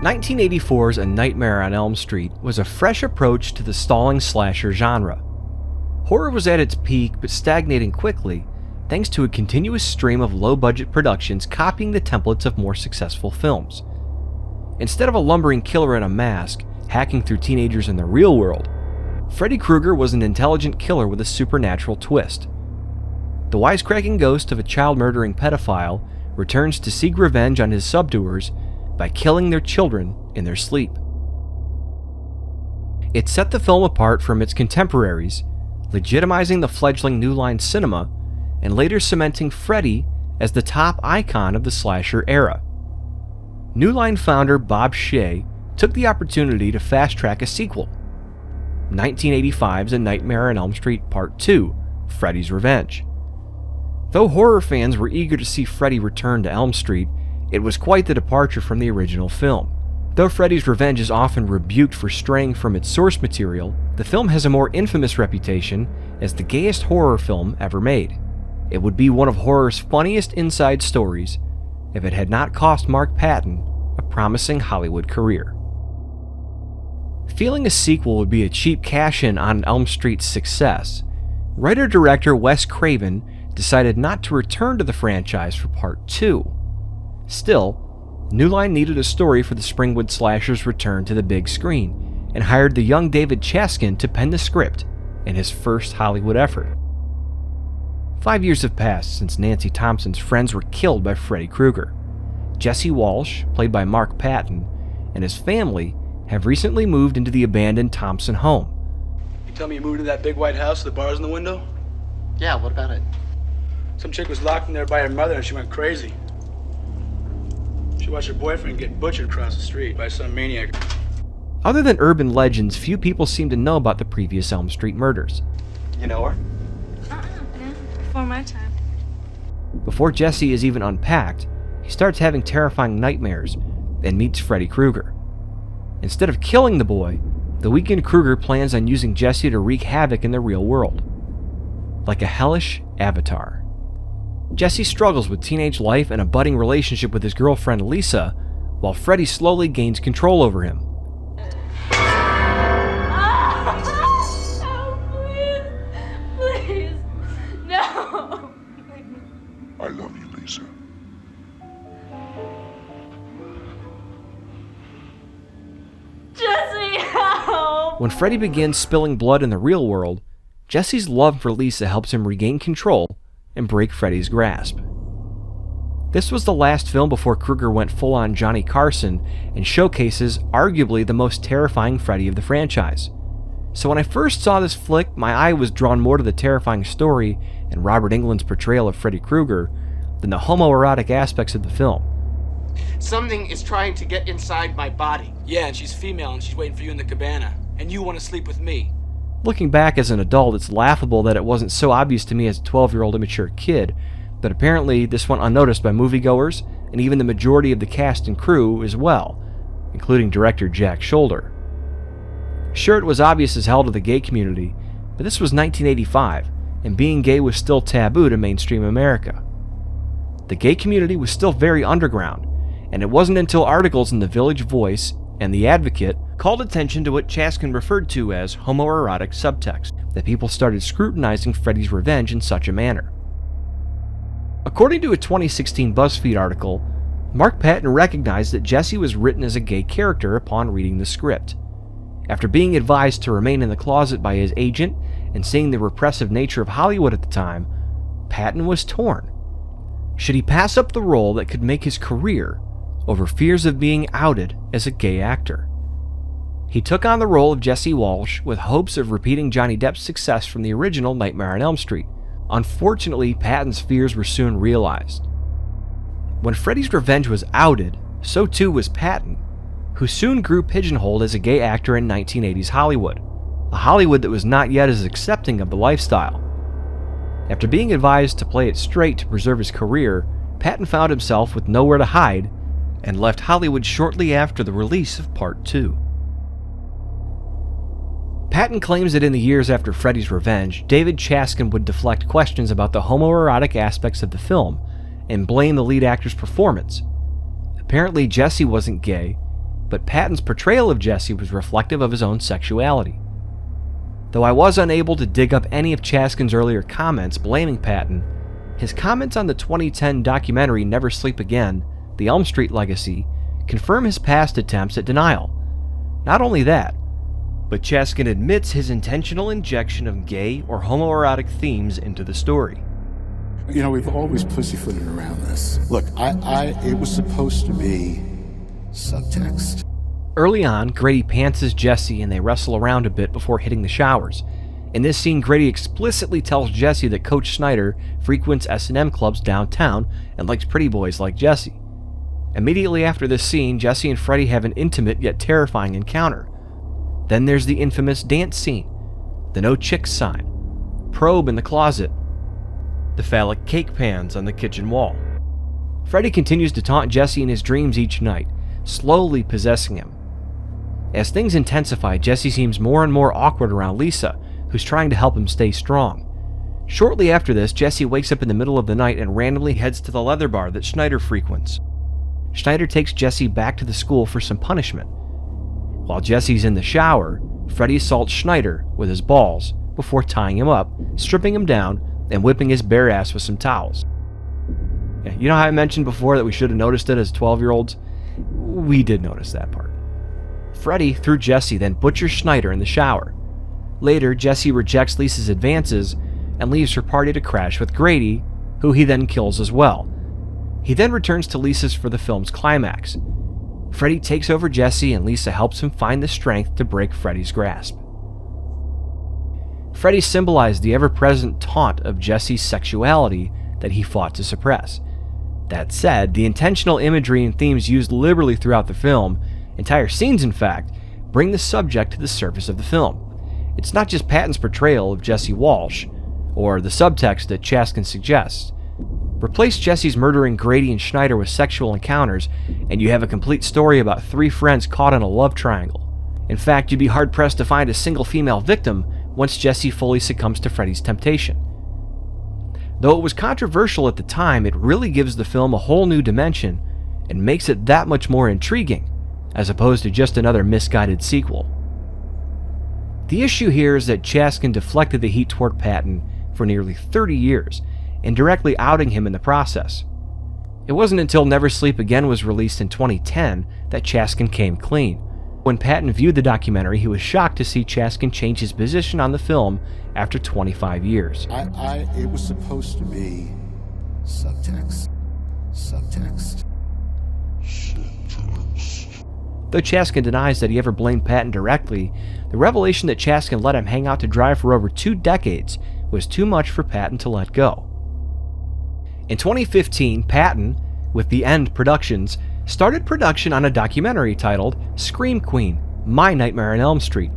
1984's A Nightmare on Elm Street was a fresh approach to the stalling slasher genre. Horror was at its peak but stagnating quickly thanks to a continuous stream of low-budget productions copying the templates of more successful films. Instead of a lumbering killer in a mask hacking through teenagers in the real world, Freddy Krueger was an intelligent killer with a supernatural twist. The wisecracking ghost of a child-murdering pedophile returns to seek revenge on his subduers by killing their children in their sleep. It set the film apart from its contemporaries, legitimizing the fledgling New Line cinema and later cementing Freddy as the top icon of the slasher era. New Line founder Bob Shaye took the opportunity to fast-track a sequel, 1985's A Nightmare on Elm Street Part 2, Freddy's Revenge. Though horror fans were eager to see Freddy return to Elm Street, it was quite the departure from the original film. Though Freddy's Revenge is often rebuked for straying from its source material, the film has a more infamous reputation as the gayest horror film ever made. It would be one of horror's funniest inside stories if it had not cost Mark Patton a promising Hollywood career. Feeling a sequel would be a cheap cash-in on Elm Street's success, writer-director Wes Craven decided not to return to the franchise for Part 2. Still, New Line needed a story for the Springwood Slasher's return to the big screen, and hired the young David Chaskin to pen the script in his first Hollywood effort. 5 years have passed since Nancy Thompson's friends were killed by Freddy Krueger. Jesse Walsh, played by Mark Patton, and his family have recently moved into the abandoned Thompson home. You tell me you moved to that big white house with the bars in the window? Yeah, what about it? Some chick was locked in there by her mother and she went crazy. She watched her boyfriend get butchered across the street by some maniac. Other than urban legends, few people seem to know about the previous Elm Street murders. You know her? Yeah, before my time. Before Jesse is even unpacked, he starts having terrifying nightmares and meets Freddy Krueger. Instead of killing the boy, the weakened Krueger plans on using Jesse to wreak havoc in the real world. Like a hellish avatar. Jesse struggles with teenage life and a budding relationship with his girlfriend Lisa, while Freddy slowly gains control over him. Oh, please, no. I love you, Lisa. Jesse, help. When Freddy begins spilling blood in the real world, Jesse's love for Lisa helps him regain control and break Freddy's grasp. This was the last film before Krueger went full-on Johnny Carson and showcases arguably the most terrifying Freddy of the franchise. So when I first saw this flick, my eye was drawn more to the terrifying story and Robert Englund's portrayal of Freddy Krueger than the homoerotic aspects of the film. Something is trying to get inside my body. Yeah, and she's female and she's waiting for you in the cabana. And you want to sleep with me. Looking back as an adult, it's laughable that it wasn't so obvious to me as a 12-year-old immature kid, but apparently this went unnoticed by moviegoers and even the majority of the cast and crew as well, including director Jack Shoulder. Sure, it was obvious as hell to the gay community, but this was 1985, and being gay was still taboo to mainstream America. The gay community was still very underground, and it wasn't until articles in the Village Voice and The Advocate called attention to what Chaskin referred to as homoerotic subtext that people started scrutinizing Freddy's Revenge in such a manner. According to a 2016 BuzzFeed article, Mark Patton recognized that Jesse was written as a gay character upon reading the script. After being advised to remain in the closet by his agent and seeing the repressive nature of Hollywood at the time, Patton was torn. Should he pass up the role that could make his career over fears of being outed as a gay actor? He took on the role of Jesse Walsh with hopes of repeating Johnny Depp's success from the original Nightmare on Elm Street. Unfortunately, Patton's fears were soon realized. When Freddy's Revenge was outed, so too was Patton, who soon grew pigeonholed as a gay actor in 1980s Hollywood, a Hollywood that was not yet as accepting of the lifestyle. After being advised to play it straight to preserve his career, Patton found himself with nowhere to hide and left Hollywood shortly after the release of Part 2. Patton claims that in the years after Freddy's Revenge, David Chaskin would deflect questions about the homoerotic aspects of the film and blame the lead actor's performance. Apparently Jesse wasn't gay, but Patton's portrayal of Jesse was reflective of his own sexuality. Though I was unable to dig up any of Chaskin's earlier comments blaming Patton, his comments on the 2010 documentary Never Sleep Again, The Elm Street Legacy, confirm his past attempts at denial. Not only that, but Chaskin admits his intentional injection of gay or homoerotic themes into the story. You know, we've always pussyfooted around this. Look, it was supposed to be subtext. Early on, Grady pantses Jesse and they wrestle around a bit before hitting the showers. In this scene, Grady explicitly tells Jesse that Coach Snyder frequents S&M clubs downtown and likes pretty boys like Jesse. Immediately after this scene, Jesse and Freddy have an intimate yet terrifying encounter. Then there's the infamous dance scene, the no chicks sign, probe in the closet, the phallic cake pans on the kitchen wall. Freddy continues to taunt Jesse in his dreams each night, slowly possessing him. As things intensify, Jesse seems more and more awkward around Lisa, who's trying to help him stay strong. Shortly after this, Jesse wakes up in the middle of the night and randomly heads to the leather bar that Snyder frequents. Snyder takes Jesse back to the school for some punishment. While Jesse's in the shower, Freddy assaults Snyder with his balls before tying him up, stripping him down, and whipping his bare ass with some towels. You know how I mentioned before that we should have noticed it as 12-year-olds? We did notice that part. Freddy, through Jesse, then butchers Snyder in the shower. Later, Jesse rejects Lisa's advances and leaves her party to crash with Grady, who he then kills as well. He then returns to Lisa's for the film's climax. Freddy takes over Jesse and Lisa helps him find the strength to break Freddy's grasp. Freddy symbolized the ever-present taunt of Jesse's sexuality that he fought to suppress. That said, the intentional imagery and themes used liberally throughout the film, entire scenes in fact, bring the subject to the surface of the film. It's not just Patton's portrayal of Jesse Walsh, or the subtext that Chaskin suggests. Replace Jesse's murdering Grady and Snyder with sexual encounters, and you have a complete story about three friends caught in a love triangle. In fact, you'd be hard-pressed to find a single female victim once Jesse fully succumbs to Freddy's temptation. Though it was controversial at the time, it really gives the film a whole new dimension and makes it that much more intriguing, as opposed to just another misguided sequel. The issue here is that Chaskin deflected the heat toward Patton for nearly 30 years, indirectly outing him in the process. It wasn't until Never Sleep Again was released in 2010 that Chaskin came clean. When Patton viewed the documentary, he was shocked to see Chaskin change his position on the film after 25 years. It was supposed to be subtext. Though Chaskin denies that he ever blamed Patton directly, the revelation that Chaskin let him hang out to dry for over 2 decades was too much for Patton to let go. In 2015, Patton, with The End Productions, started production on a documentary titled Scream Queen: My Nightmare on Elm Street.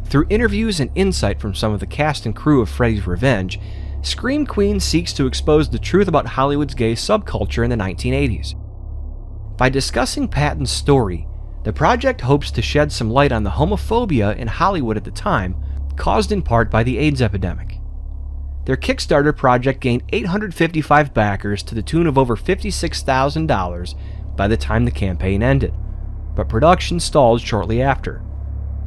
Through interviews and insight from some of the cast and crew of Freddy's Revenge, Scream Queen seeks to expose the truth about Hollywood's gay subculture in the 1980s. By discussing Patton's story, the project hopes to shed some light on the homophobia in Hollywood at the time, caused in part by the AIDS epidemic. Their Kickstarter project gained 855 backers to the tune of over $56,000 by the time the campaign ended, but production stalled shortly after.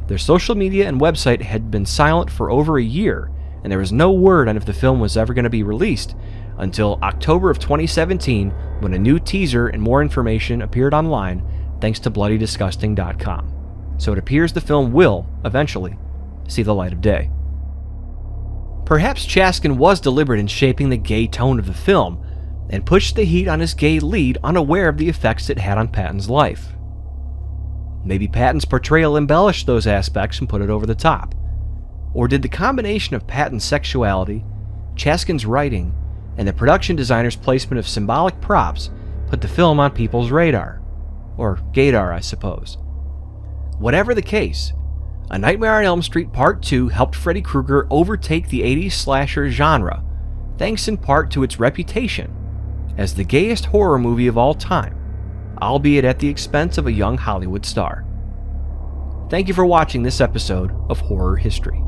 Their social media and website had been silent for over a year, and there was no word on if the film was ever going to be released until October of 2017, when a new teaser and more information appeared online thanks to BloodyDisgusting.com. So it appears the film will, eventually, see the light of day. Perhaps Chaskin was deliberate in shaping the gay tone of the film, and pushed the heat on his gay lead unaware of the effects it had on Patton's life. Maybe Patton's portrayal embellished those aspects and put it over the top. Or did the combination of Patton's sexuality, Chaskin's writing, and the production designer's placement of symbolic props put the film on people's radar? Or gaydar, I suppose. Whatever the case, A Nightmare on Elm Street Part 2 helped Freddy Krueger overtake the 80s slasher genre, thanks in part to its reputation as the gayest horror movie of all time, albeit at the expense of a young Hollywood star. Thank you for watching this episode of Horror History.